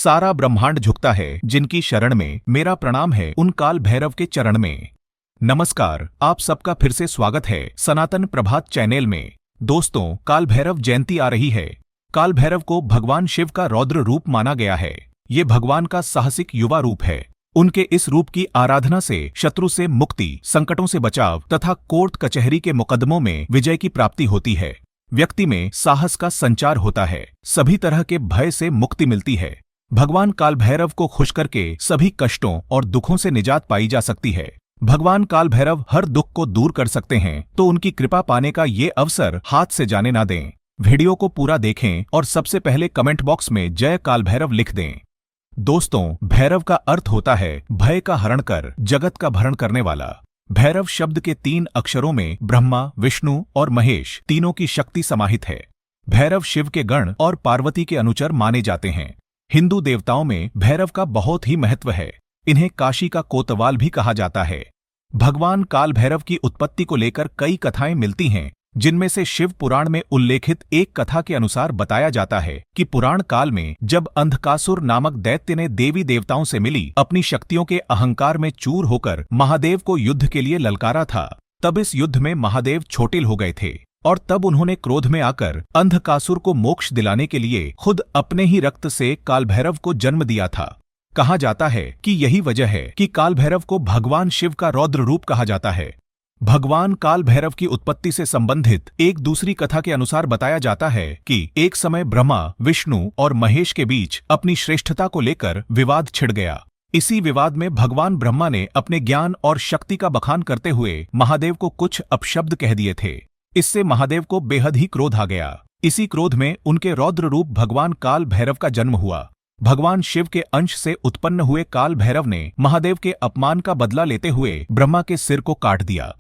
सारा ब्रह्मांड झुकता है जिनकी शरण में, मेरा प्रणाम है उन काल भैरव के चरण में। नमस्कार, आप सबका फिर से स्वागत है सनातन प्रभात चैनल में। दोस्तों, काल भैरव जयंती आ रही है। काल भैरव को भगवान शिव का रौद्र रूप माना गया है। ये भगवान का साहसिक युवा रूप है। उनके इस रूप की आराधना से शत्रु से मुक्ति, संकटों से बचाव तथा कोर्ट कचहरी के मुकदमों में विजय की प्राप्ति होती है। व्यक्ति में साहस का संचार होता है, सभी तरह के भय से मुक्ति मिलती है। भगवान काल भैरव को खुश करके सभी कष्टों और दुखों से निजात पाई जा सकती है। भगवान काल भैरव हर दुख को दूर कर सकते हैं, तो उनकी कृपा पाने का ये अवसर हाथ से जाने ना दें। वीडियो को पूरा देखें और सबसे पहले कमेंट बॉक्स में जय काल भैरव लिख दें। दोस्तों, भैरव का अर्थ होता है भय का हरण कर, जगत का भरण करने वाला। भैरव शब्द के 3 अक्षरों में ब्रह्मा, विष्णु और महेश तीनों की शक्ति समाहित है। भैरव शिव के गण और पार्वती के अनुचर माने जाते हैं। हिंदू देवताओं में भैरव का बहुत ही महत्व है। इन्हें काशी का कोतवाल भी कहा जाता है। भगवान काल भैरव की उत्पत्ति को लेकर कई कथाएं मिलती हैं, जिनमें से शिव पुराण में उल्लेखित एक कथा के अनुसार बताया जाता है कि पुराण काल में जब अंधकासुर नामक दैत्य ने देवी देवताओं से मिली अपनी शक्तियों के अहंकार में चूर होकर महादेव को युद्ध के लिए ललकारा था, तब इस युद्ध में महादेव छोटिल हो गए थे और तब उन्होंने क्रोध में आकर अंधकासुर को मोक्ष दिलाने के लिए खुद अपने ही रक्त से काल भैरव को जन्म दिया था। कहा जाता है कि यही वजह है कि काल भैरव को भगवान शिव का रौद्र रूप कहा जाता है। भगवान काल भैरव की उत्पत्ति से संबंधित एक दूसरी कथा के अनुसार बताया जाता है कि एक समय ब्रह्मा, विष्णु और महेश के बीच अपनी श्रेष्ठता को लेकर विवाद छिड़ गया। इसी विवाद में भगवान ब्रह्मा ने अपने ज्ञान और शक्ति का बखान करते हुए महादेव को कुछ अपशब्द कह दिए थे। इससे महादेव को बेहद ही क्रोध आ गया। इसी क्रोध में उनके रौद्र रूप भगवान काल भैरव का जन्म हुआ। भगवान शिव के अंश से उत्पन्न हुए काल भैरव ने महादेव के अपमान का बदला लेते हुए ब्रह्मा के सिर को काट दिया।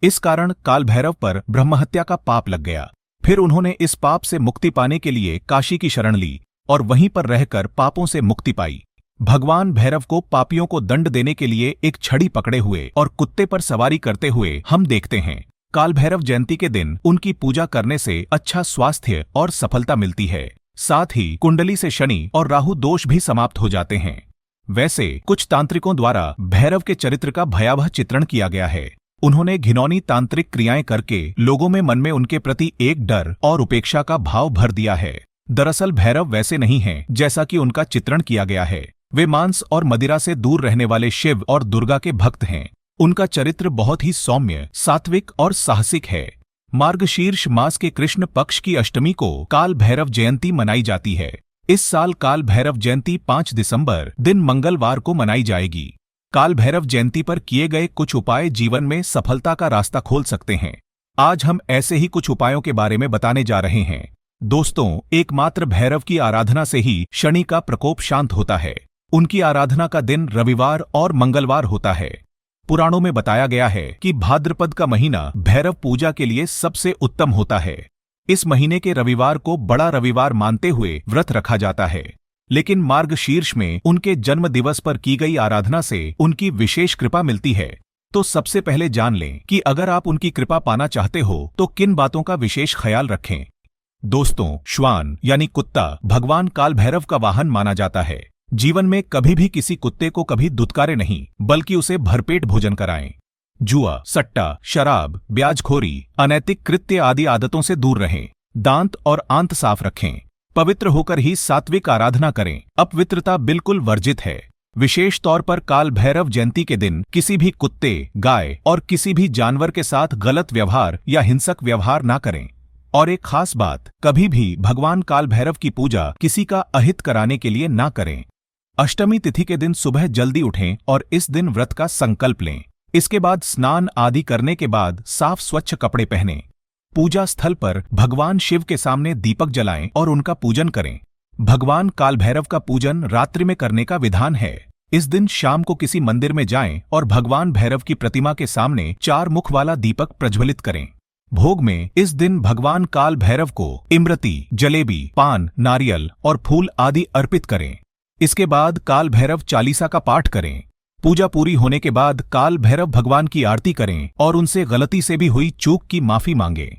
इस कारण काल भैरव पर ब्रह्महत्या का पाप लग गया। फिर उन्होंने इस पाप से मुक्ति पाने के लिए काशी की शरण ली और वहीं पर रहकर पापों से मुक्ति पाई। भगवान भैरव को पापियों को दंड देने के लिए एक छड़ी पकड़े हुए और कुत्ते पर सवारी करते हुए हम देखते हैं। काल भैरव जयंती के दिन उनकी पूजा करने से अच्छा स्वास्थ्य और सफलता मिलती है। साथ ही कुंडली से शनि और राहु दोष भी समाप्त हो जाते हैं। वैसे कुछ तांत्रिकों द्वारा भैरव के चरित्र का भयावह चित्रण किया गया है। उन्होंने घिनौनी तांत्रिक क्रियाएं करके लोगों में मन में उनके प्रति एक डर और उपेक्षा का भाव भर दिया है। दरअसल भैरव वैसे नहीं हैं जैसा कि उनका चित्रण किया गया है। वे मांस और मदिरा से दूर रहने वाले शिव और दुर्गा के भक्त हैं। उनका चरित्र बहुत ही सौम्य, सात्विक और साहसिक है। मार्गशीर्ष मास के कृष्ण पक्ष की अष्टमी को काल भैरव जयंती मनाई जाती है। इस साल काल भैरव जयंती 5 दिसंबर दिन मंगलवार को मनाई जाएगी। काल भैरव जयंती पर किए गए कुछ उपाय जीवन में सफलता का रास्ता खोल सकते हैं। आज हम ऐसे ही कुछ उपायों के बारे में बताने जा रहे हैं। दोस्तों, एकमात्र भैरव की आराधना से ही शनि का प्रकोप शांत होता है। उनकी आराधना का दिन रविवार और मंगलवार होता है। पुराणों में बताया गया है कि भाद्रपद का महीना भैरव पूजा के लिए सबसे उत्तम होता है। इस महीने के रविवार को बड़ा रविवार मानते हुए व्रत रखा जाता है। लेकिन मार्गशीर्ष में उनके जन्म दिवस पर की गई आराधना से उनकी विशेष कृपा मिलती है। तो सबसे पहले जान लें कि अगर आप उनकी कृपा पाना चाहते हो तो किन बातों का विशेष ख्याल रखें। दोस्तों, श्वान यानी कुत्ता भगवान काल भैरव का वाहन माना जाता है। जीवन में कभी भी किसी कुत्ते को कभी दुत्कारे नहीं, बल्कि उसे भरपेट भोजन कराएं। जुआ, सट्टा, शराब, ब्याजखोरी, अनैतिक कृत्य आदि आदतों से दूर रहें। दांत और आंत साफ रखें। पवित्र होकर ही सात्विक आराधना करें। अपवित्रता बिल्कुल वर्जित है। विशेष तौर पर काल भैरव जयंती के दिन किसी भी कुत्ते, गाय और किसी भी जानवर के साथ गलत व्यवहार या हिंसक व्यवहार ना करें। और एक खास बात, कभी भी भगवान काल भैरव की पूजा किसी का अहित कराने के लिए ना करें। अष्टमी तिथि के दिन सुबह जल्दी उठें और इस दिन व्रत का संकल्प लें। इसके बाद स्नान आदि करने के बाद साफ स्वच्छ कपड़े पहनें। पूजा स्थल पर भगवान शिव के सामने दीपक जलाएं और उनका पूजन करें। भगवान काल भैरव का पूजन रात्रि में करने का विधान है। इस दिन शाम को किसी मंदिर में जाएं और भगवान भैरव की प्रतिमा के सामने 4 मुख वाला दीपक प्रज्वलित करें। भोग में इस दिन भगवान काल भैरव को इमरती, जलेबी, पान, नारियल और फूल आदि अर्पित करें। इसके बाद काल भैरव चालीसा का पाठ करें। पूजा पूरी होने के बाद काल भैरव भगवान की आरती करें और उनसे गलती से भी हुई चूक की माफी मांगें।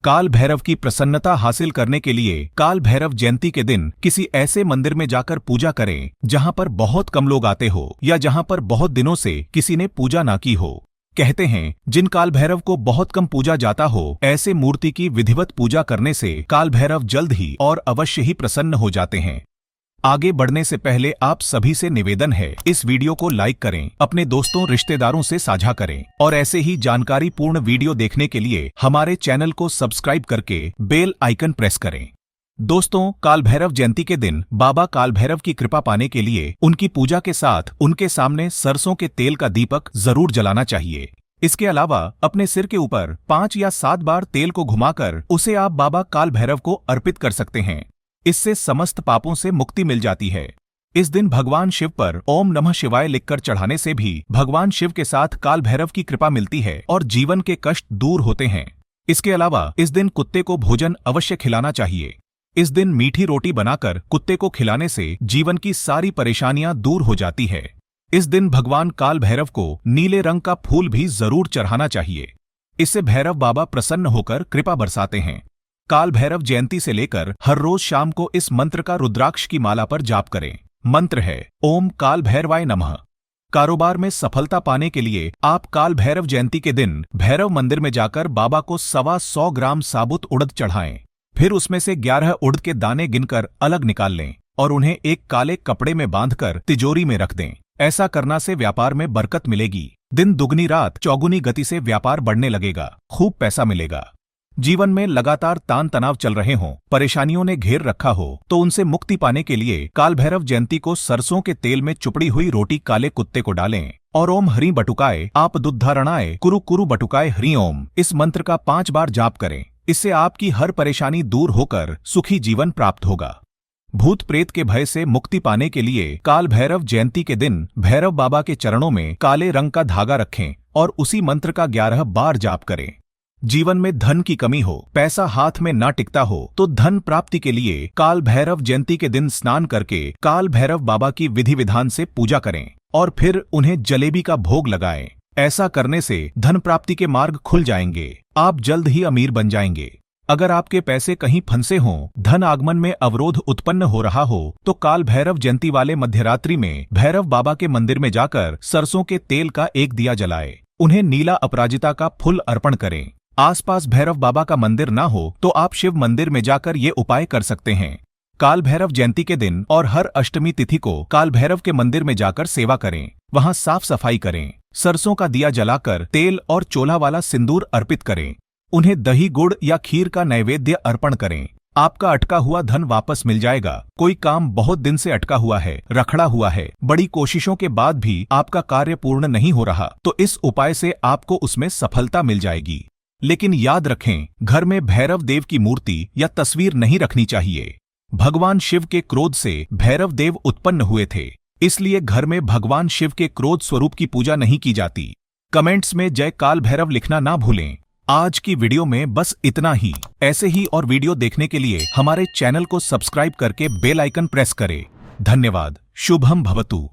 काल भैरव की प्रसन्नता हासिल करने के लिए काल भैरव जयंती के दिन किसी ऐसे मंदिर में जाकर पूजा करें जहां पर बहुत कम लोग आते हो या जहां पर बहुत दिनों से किसी ने पूजा ना की हो। कहते हैं जिन काल भैरव को बहुत कम पूजा जाता हो ऐसे मूर्ति की विधिवत पूजा करने से काल भैरव जल्द ही और अवश्य ही प्रसन्न हो जाते हैं। आगे बढ़ने से पहले आप सभी से निवेदन है, इस वीडियो को लाइक करें, अपने दोस्तों रिश्तेदारों से साझा करें और ऐसे ही जानकारी पूर्ण वीडियो देखने के लिए हमारे चैनल को सब्सक्राइब करके बेल आइकन प्रेस करें। दोस्तों, काल भैरव जयंती के दिन बाबा काल भैरव की कृपा पाने के लिए उनकी पूजा के साथ उनके सामने सरसों के तेल का दीपक जरूर जलाना चाहिए। इसके अलावा अपने सिर के ऊपर 5 या 7 बार तेल को घुमाकर उसे आप बाबा काल भैरव को अर्पित कर सकते हैं। इससे समस्त पापों से मुक्ति मिल जाती है। इस दिन भगवान शिव पर ओम नमः शिवाय लिखकर चढ़ाने से भी भगवान शिव के साथ काल भैरव की कृपा मिलती है और जीवन के कष्ट दूर होते हैं। इसके अलावा इस दिन कुत्ते को भोजन अवश्य खिलाना चाहिए। इस दिन मीठी रोटी बनाकर कुत्ते को खिलाने से जीवन की सारी परेशानियां दूर हो जाती है। इस दिन भगवान काल भैरव को नीले रंग का फूल भी जरूर चढ़ाना चाहिए। इससे भैरव बाबा प्रसन्न होकर कृपा बरसाते हैं। काल भैरव जयंती से लेकर हर रोज शाम को इस मंत्र का रुद्राक्ष की माला पर जाप करें। मंत्र है ओम काल भैरवाय नमः। कारोबार में सफलता पाने के लिए आप काल भैरव जयंती के दिन भैरव मंदिर में जाकर बाबा को 125 ग्राम साबुत उड़द चढ़ाएं। फिर उसमें से 11 उड़द के दाने गिनकर अलग निकाल लें और उन्हें एक काले कपड़े में बांधकर तिजोरी में रख दें। ऐसा करना से व्यापार में बरकत मिलेगी। दिन दुगनी रात चौगुनी गति से व्यापार बढ़ने लगेगा, खूब पैसा मिलेगा। जीवन में लगातार तान तनाव चल रहे हों, परेशानियों ने घेर रखा हो तो उनसे मुक्ति पाने के लिए काल भैरव जयंती को सरसों के तेल में चुपड़ी हुई रोटी काले कुत्ते को डालें और ओम हरि बटुकाय आप दुद्धारणाय कुरु कुरु बटुकाय हरि ओम इस मंत्र का 5 बार जाप करें। इससे आपकी हर परेशानी दूर होकर सुखी जीवन प्राप्त होगा। भूत प्रेत के भय से मुक्ति पाने के लिए काल भैरव जयंती के दिन भैरव बाबा के चरणों में काले रंग का धागा रखें और उसी मंत्र का 11 बार जाप करें। जीवन में धन की कमी हो, पैसा हाथ में ना टिकता हो तो धन प्राप्ति के लिए काल भैरव जयंती के दिन स्नान करके काल भैरव बाबा की विधि विधान से पूजा करें और फिर उन्हें जलेबी का भोग लगाएं। ऐसा करने से धन प्राप्ति के मार्ग खुल जाएंगे, आप जल्द ही अमीर बन जाएंगे। अगर आपके पैसे कहीं फंसे हों, धन आगमन में अवरोध उत्पन्न हो रहा हो तो काल भैरव जयंती वाले मध्यरात्रि में भैरव बाबा के मंदिर में जाकर सरसों के तेल का एक दिया जलाएं। उन्हें नीला अपराजिता का फूल अर्पण करें। आसपास भैरव बाबा का मंदिर ना हो तो आप शिव मंदिर में जाकर ये उपाय कर सकते हैं। काल भैरव जयंती के दिन और हर अष्टमी तिथि को काल भैरव के मंदिर में जाकर सेवा करें, वहां साफ सफाई करें, सरसों का दिया जलाकर तेल और चोला वाला सिंदूर अर्पित करें। उन्हें दही गुड़ या खीर का नैवेद्य अर्पण करें। आपका अटका हुआ धन वापस मिल जाएगा। कोई काम बहुत दिन से अटका हुआ है, रखड़ा हुआ है, बड़ी कोशिशों के बाद भी आपका कार्य पूर्ण नहीं हो रहा तो इस उपाय से आपको उसमें सफलता मिल जाएगी। लेकिन याद रखें, घर में भैरव देव की मूर्ति या तस्वीर नहीं रखनी चाहिए। भगवान शिव के क्रोध से भैरव देव उत्पन्न हुए थे, इसलिए घर में भगवान शिव के क्रोध स्वरूप की पूजा नहीं की जाती। कमेंट्स में जय काल भैरव लिखना ना भूलें। आज की वीडियो में बस इतना ही। ऐसे ही और वीडियो देखने के लिए हमारे चैनल को सब्सक्राइब करके बेल आइकन प्रेस करें। धन्यवाद। शुभम भवतु।